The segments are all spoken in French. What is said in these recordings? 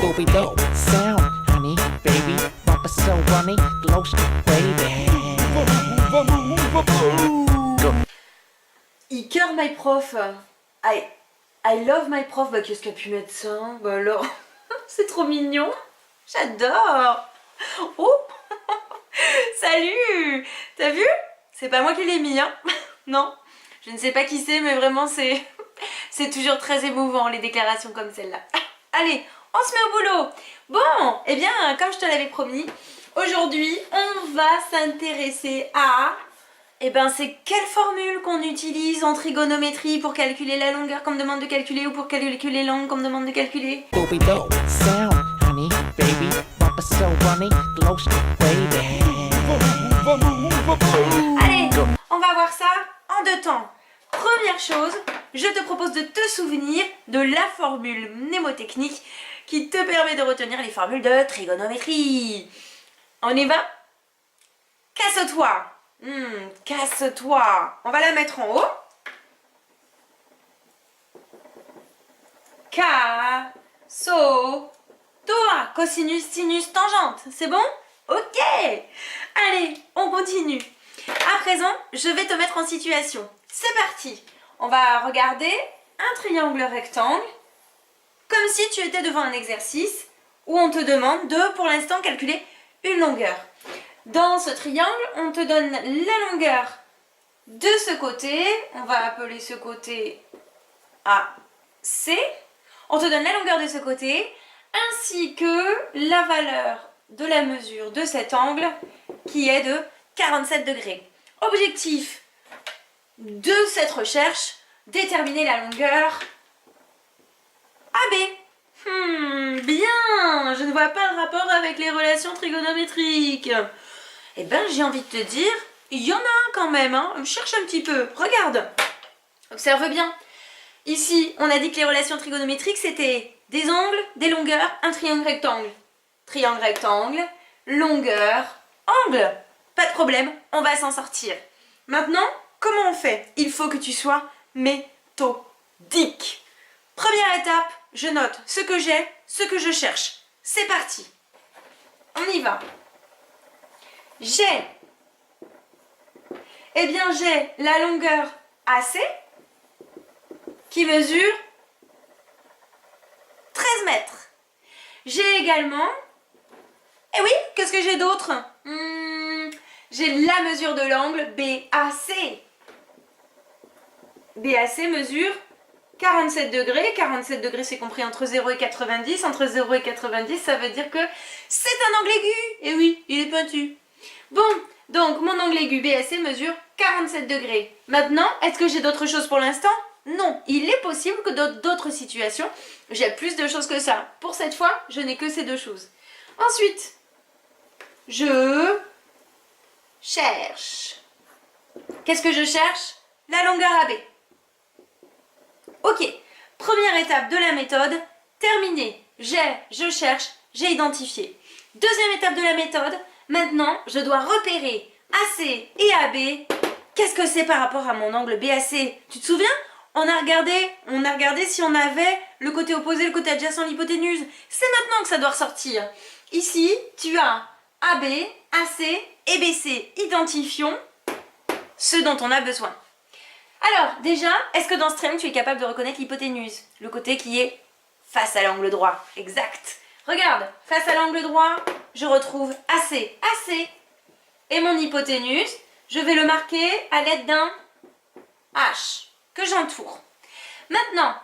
Booby dope sound, honey, baby, bumper so runny, glow baby. Iker my prof, I love my prof. Bah qu'est-ce qu'a pu mettre ça hein? Bah alors, c'est trop mignon. J'adore. Oh, salut. T'as vu? C'est pas moi qui l'ai mis, hein. Non, je ne sais pas qui c'est, mais vraiment c'est toujours très émouvant les déclarations comme celle-là. Allez, on se met au boulot. Bon, eh bien, comme je te l'avais promis, aujourd'hui, on va s'intéresser à... Eh ben, c'est quelle formule qu'on utilise en trigonométrie pour calculer la longueur qu'on me demande de calculer ou pour calculer l'angle qu'on me demande de calculer. Booby dope sound, honey, baby, bumper so runny, glow baby. Allez, on va voir ça en deux temps. Première chose, je te propose de te souvenir de la formule mnémotechnique qui te permet de retenir les formules de trigonométrie. On y va? Casse-toi. Casse-toi. On va la mettre en haut. Casse-toi. Cosinus, sinus, tangente. C'est bon? Ok. Allez, on continue. À présent, je vais te mettre en situation. C'est parti. On va regarder un triangle rectangle comme si tu étais devant un exercice où on te demande de, pour l'instant, calculer une longueur. Dans ce triangle, on te donne la longueur de ce côté. On va appeler ce côté AC. On te donne la longueur de ce côté ainsi que la valeur de la mesure de cet angle qui est de 47 degrés. Objectif de cette recherche, déterminer la longueur AB. Bien, je ne vois pas le rapport avec les relations trigonométriques. Eh ben, j'ai envie de te dire, il y en a un quand même, hein. Cherche un petit peu, regarde. Observe bien. Ici, on a dit que les relations trigonométriques, c'était des angles, des longueurs, un triangle rectangle. Triangle rectangle, longueur, angle. Pas de problème, on va s'en sortir. Maintenant, comment on fait? Il faut que tu sois méthodique. Première étape, je note ce que j'ai, ce que je cherche. C'est parti. On y va. J'ai la longueur AC qui mesure 13 mètres. J'ai également... Eh oui, qu'est-ce que j'ai d'autre? J'ai la mesure de l'angle BAC. BAC mesure 47 degrés. 47 degrés, c'est compris entre 0 et 90. Entre 0 et 90, ça veut dire que c'est un angle aigu. Et oui, il est pointu. Bon, donc mon angle aigu BAC mesure 47 degrés. Maintenant, est-ce que j'ai d'autres choses pour l'instant? Non, il est possible que dans d'autres situations, j'ai plus de choses que ça. Pour cette fois, je n'ai que ces deux choses. Ensuite, je cherche. Qu'est-ce que je cherche? La longueur AB. Ok, première étape de la méthode, terminée. Je cherche, j'ai identifié. Deuxième étape de la méthode, maintenant, je dois repérer AC et AB. Qu'est-ce que c'est par rapport à mon angle BAC? Tu te souviens? On a regardé si on avait le côté opposé, le côté adjacent, l'hypoténuse. C'est maintenant que ça doit ressortir. Ici, tu as AB, AC et BC. Identifions ce dont on a besoin. Alors, déjà, est-ce que dans ce triangle, tu es capable de reconnaître l'hypoténuse? Le côté qui est face à l'angle droit. Exact. Regarde, face à l'angle droit, je retrouve AC. AC. Et mon hypoténuse, je vais le marquer à l'aide d'un H que j'entoure. Maintenant,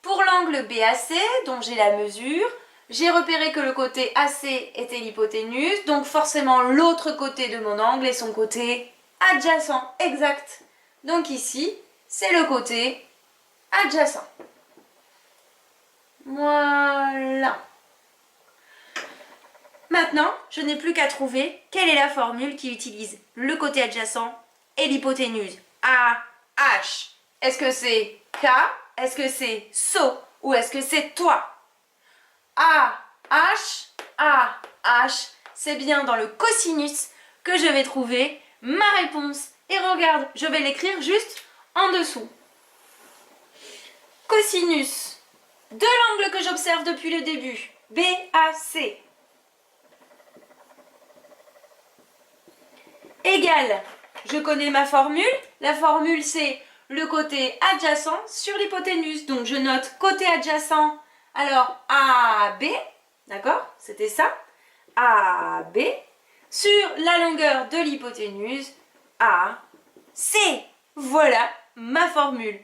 pour l'angle BAC, dont j'ai la mesure, j'ai repéré que le côté AC était l'hypoténuse, donc forcément l'autre côté de mon angle est son côté adjacent. Exact. Donc ici, c'est le côté adjacent. Voilà. Maintenant, je n'ai plus qu'à trouver quelle est la formule qui utilise le côté adjacent et l'hypoténuse. AH. Est-ce que c'est K? Est-ce que c'est SO? Ou est-ce que c'est toi? AH, c'est bien dans le cosinus que je vais trouver ma réponse. Et regarde, je vais l'écrire juste en dessous. Cosinus de l'angle que j'observe depuis le début. BAC. Égale, je connais ma formule. La formule, c'est le côté adjacent sur l'hypoténuse. Donc, je note côté adjacent. Alors, AB, d'accord? C'était ça. AB sur la longueur de l'hypoténuse AC. Voilà ma formule.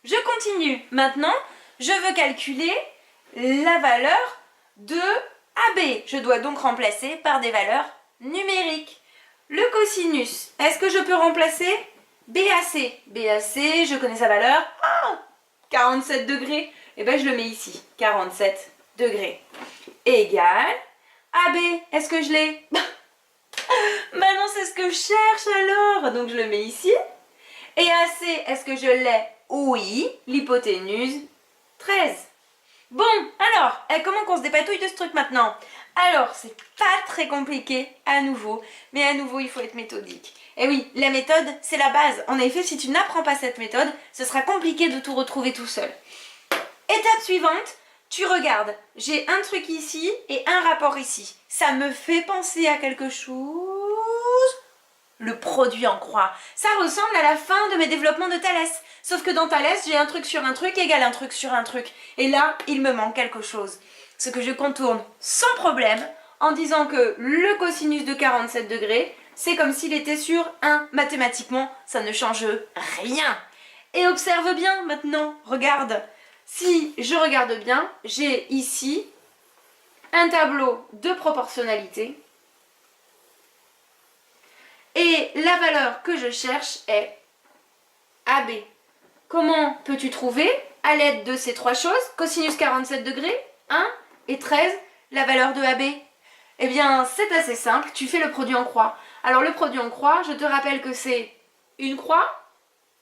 Je continue. Maintenant, je veux calculer la valeur de AB. Je dois donc remplacer par des valeurs numériques. Le cosinus, est-ce que je peux remplacer BAC? BAC, je connais sa valeur. 47 degrés. Et bien, je le mets ici. 47 degrés. Égale AB. Est-ce que je l'ai? Maintenant, c'est ce que je cherche alors. Donc, je le mets ici. Et AC, est-ce que je l'ai? Oui. L'hypoténuse, 13. Bon, alors, comment qu'on se dépatouille de ce truc maintenant? Alors, c'est pas très compliqué à nouveau, mais à nouveau, il faut être méthodique. Et oui, la méthode, c'est la base. En effet, si tu n'apprends pas cette méthode, ce sera compliqué de tout retrouver tout seul. Étape suivante, tu regardes. J'ai un truc ici et un rapport ici. Ça me fait penser à quelque chose. Le produit en croix. Ça ressemble à la fin de mes développements de Thalès. Sauf que dans Thalès, j'ai un truc sur un truc égale un truc sur un truc. Et là, il me manque quelque chose. Ce que je contourne sans problème en disant que le cosinus de 47 degrés, c'est comme s'il était sur 1. Mathématiquement, ça ne change rien. Et observe bien maintenant, regarde. Si je regarde bien, j'ai ici un tableau de proportionnalité. Et la valeur que je cherche est AB. Comment peux-tu trouver, à l'aide de ces trois choses, cosinus 47 degrés, 1 et 13, la valeur de AB? Eh bien, c'est assez simple, tu fais le produit en croix. Alors, le produit en croix, je te rappelle que c'est une croix,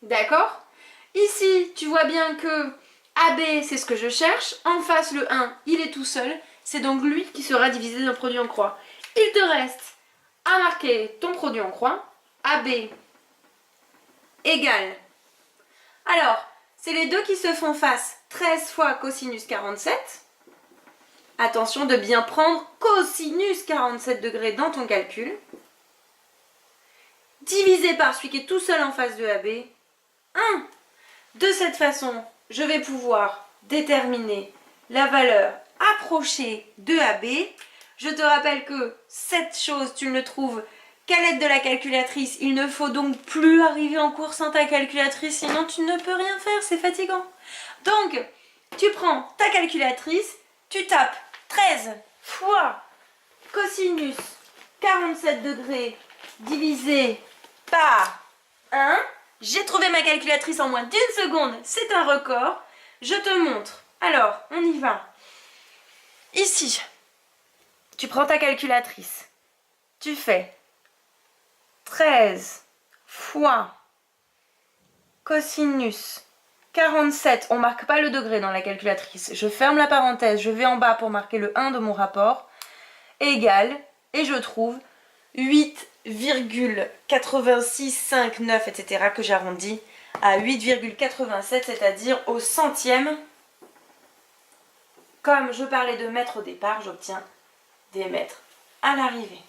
d'accord? Ici, tu vois bien que AB, c'est ce que je cherche. En face, le 1, il est tout seul. C'est donc lui qui sera divisé d'un produit en croix. Il te reste à marquer ton produit en croix. AB égale. Alors, c'est les deux qui se font face. 13 fois cosinus 47. Attention de bien prendre cosinus 47 degrés dans ton calcul. Divisé par celui qui est tout seul en face de AB. 1. De cette façon, je vais pouvoir déterminer la valeur approchée de AB. Je te rappelle que cette chose, tu ne le trouves qu'à l'aide de la calculatrice. Il ne faut donc plus arriver en cours sans ta calculatrice, sinon tu ne peux rien faire, c'est fatigant. Donc, tu prends ta calculatrice, tu tapes 13 fois cosinus 47 degrés divisé par 1. J'ai trouvé ma calculatrice en moins d'une seconde, c'est un record. Je te montre. Alors, on y va. Ici, tu prends ta calculatrice. Tu fais 13 fois cosinus 47. On ne marque pas le degré dans la calculatrice. Je ferme la parenthèse, je vais en bas pour marquer le 1 de mon rapport. Égale, et je trouve 8,8659, etc. que j'arrondis à 8,87, c'est-à-dire au centième. Comme je parlais de mètres au départ, j'obtiens des mètres à l'arrivée.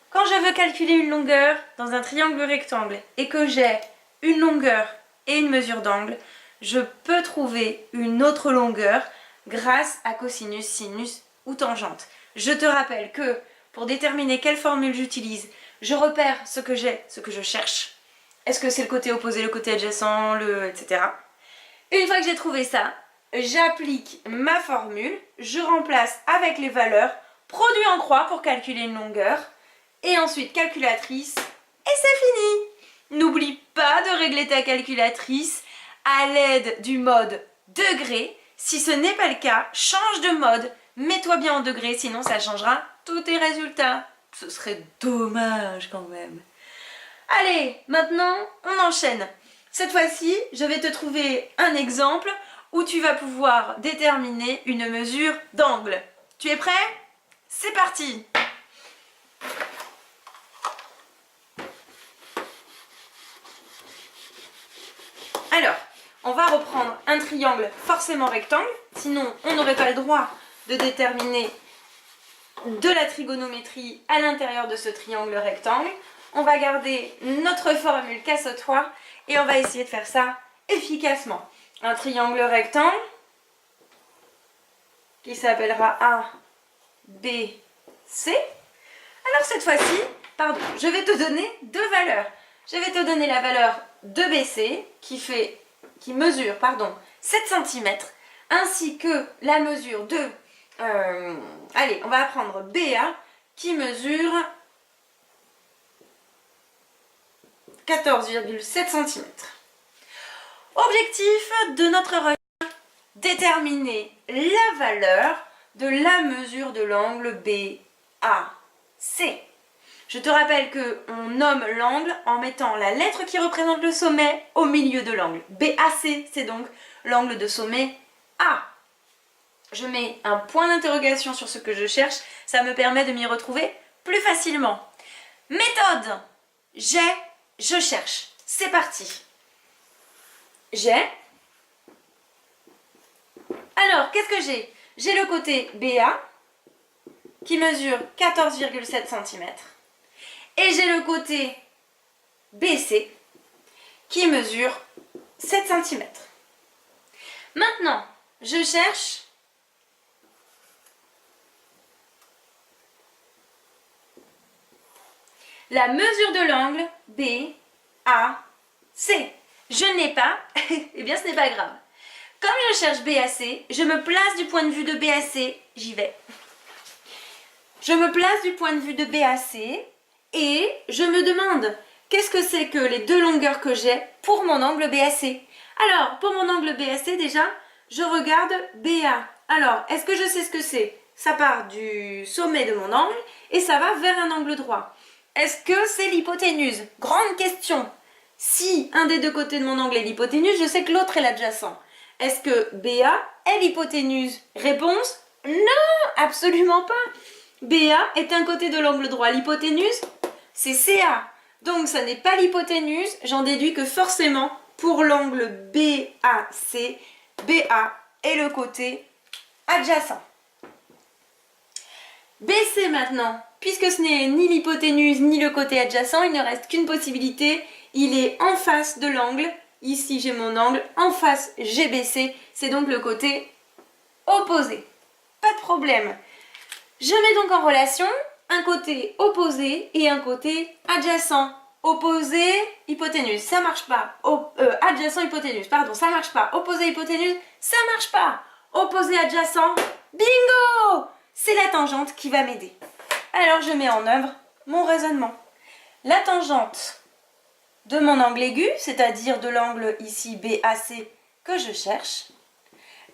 Quand je veux calculer une longueur dans un triangle rectangle et que j'ai une longueur et une mesure d'angle, je peux trouver une autre longueur grâce à cosinus, sinus ou tangente. Je te rappelle que pour déterminer quelle formule j'utilise, je repère ce que j'ai, ce que je cherche. Est-ce que c'est le côté opposé, le côté adjacent, etc. Une fois que j'ai trouvé ça, j'applique ma formule, je remplace avec les valeurs, produit en croix pour calculer une longueur, et ensuite calculatrice, et c'est fini. N'oublie pas de régler ta calculatrice à l'aide du mode degré. Si ce n'est pas le cas, change de mode, mets-toi bien en degré, sinon ça changera tous tes résultats. Ce serait dommage quand même. Allez, maintenant on enchaîne. Cette fois-ci, je vais te trouver un exemple où tu vas pouvoir déterminer une mesure d'angle. Tu es prêt? C'est parti! Alors, on va reprendre un triangle forcément rectangle, sinon on n'aurait pas le droit de déterminer de la trigonométrie à l'intérieur de ce triangle rectangle. On va garder notre formule casse-toi et on va essayer de faire ça efficacement. Un triangle rectangle qui s'appellera A, B, C. Alors cette fois-ci, pardon, je vais te donner deux valeurs. Je vais te donner la valeur de BC qui mesure 7 cm ainsi que la mesure de allez, on va apprendre BA qui mesure 14,7 cm. Objectif de notre recherche, déterminer la valeur de la mesure de l'angle BAC. Je te rappelle qu'on nomme l'angle en mettant la lettre qui représente le sommet au milieu de l'angle. BAC, c'est donc l'angle de sommet A. Je mets un point d'interrogation sur ce que je cherche, ça me permet de m'y retrouver plus facilement. Méthode, je cherche. C'est parti. Alors, qu'est-ce que j'ai? J'ai le côté BA qui mesure 14,7 cm et j'ai le côté BC qui mesure 7 cm. Maintenant, je cherche la mesure de l'angle BAC. Je n'ai pas, eh bien ce n'est pas grave. Comme je cherche BAC, je me place du point de vue de BAC, j'y vais. Je me place du point de vue de BAC et je me demande qu'est-ce que c'est que les deux longueurs que j'ai pour mon angle BAC. Alors, pour mon angle BAC, déjà, je regarde BA. Alors, est-ce que je sais ce que c'est? Ça part du sommet de mon angle et ça va vers un angle droit. Est-ce que c'est l'hypoténuse? Grande question. Si un des deux côtés de mon angle est l'hypoténuse, je sais que l'autre est l'adjacent. Est-ce que BA est l'hypoténuse? Réponse, non, absolument pas. BA est un côté de l'angle droit. L'hypoténuse, c'est CA. Donc, ça n'est pas l'hypoténuse. J'en déduis que forcément, pour l'angle BAC, BA est le côté adjacent. BC maintenant, puisque ce n'est ni l'hypoténuse ni le côté adjacent, il ne reste qu'une possibilité. Il est en face de l'angle. Ici, j'ai mon angle. En face, j'ai BC. C'est donc le côté opposé. Pas de problème. Je mets donc en relation un côté opposé et un côté adjacent. Opposé, hypoténuse, ça marche pas. Adjacent, hypoténuse, pardon, ça marche pas. Opposé, hypoténuse, ça marche pas. Opposé, adjacent, bingo! C'est la tangente qui va m'aider. Alors, je mets en œuvre mon raisonnement. La tangente de mon angle aigu, c'est-à-dire de l'angle ici BAC que je cherche,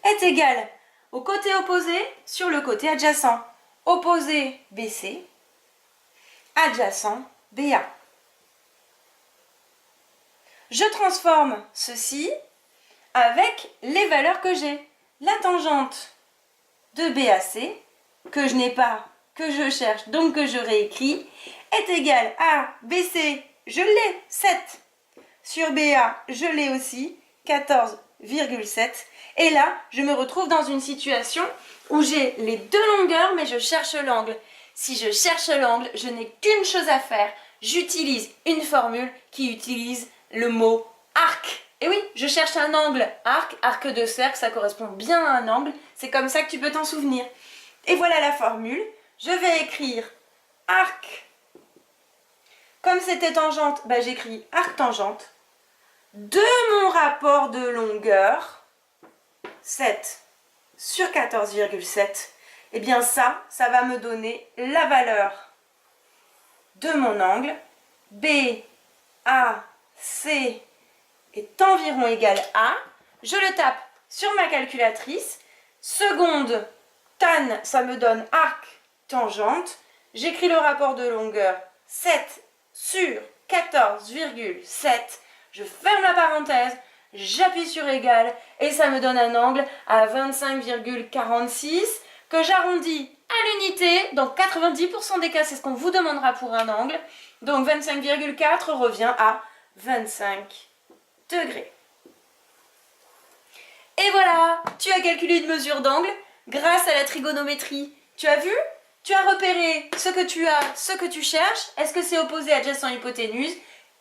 est égale au côté opposé sur le côté adjacent. Opposé BC, adjacent BA. Je transforme ceci avec les valeurs que j'ai. La tangente de BAC, que je n'ai pas, que je cherche, donc que je réécris, est égale à BC, je l'ai, 7. Sur BA, je l'ai aussi, 14,7. Et là, je me retrouve dans une situation où j'ai les deux longueurs, mais je cherche l'angle. Si je cherche l'angle, je n'ai qu'une chose à faire. J'utilise une formule qui utilise le mot arc. Et oui, je cherche un angle. Arc de cercle, ça correspond bien à un angle. C'est comme ça que tu peux t'en souvenir. Et voilà la formule. Je vais écrire arc. Comme c'était tangente, j'écris arc tangente de mon rapport de longueur, 7 sur 14,7. Et bien ça va me donner la valeur de mon angle. BAC est environ égal à, je le tape sur ma calculatrice, seconde tan, ça me donne arc tangente, j'écris le rapport de longueur 7 sur 14,7, je ferme la parenthèse, j'appuie sur égal et ça me donne un angle à 25,46 que j'arrondis à l'unité. Dans 90% des cas, c'est ce qu'on vous demandera pour un angle. Donc 25,4 revient à 25 degrés. Et voilà, tu as calculé une mesure d'angle grâce à la trigonométrie. Tu as vu? Tu as repéré ce que tu as, ce que tu cherches. Est-ce que c'est opposé, adjacent, hypoténuse?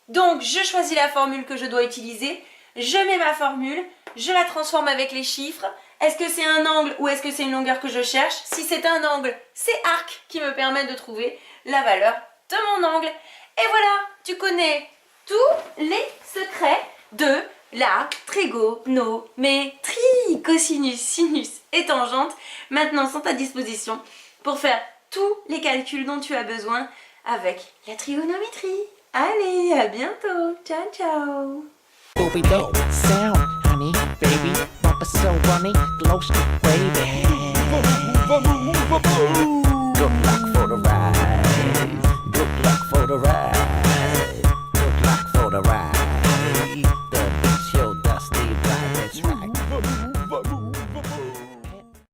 Donc, je choisis la formule que je dois utiliser. Je mets ma formule, je la transforme avec les chiffres. Est-ce que c'est un angle ou est-ce que c'est une longueur que je cherche? Si c'est un angle, c'est arc qui me permet de trouver la valeur de mon angle. Et voilà, tu connais tous les secrets de la trigonométrie. Cosinus, sinus et tangente maintenant sont à disposition pour faire tous les calculs dont tu as besoin avec la trigonométrie. Allez, à bientôt. Ciao, ciao. Booby dope sound, honey, baby, bumper so runny, glow stick, baby.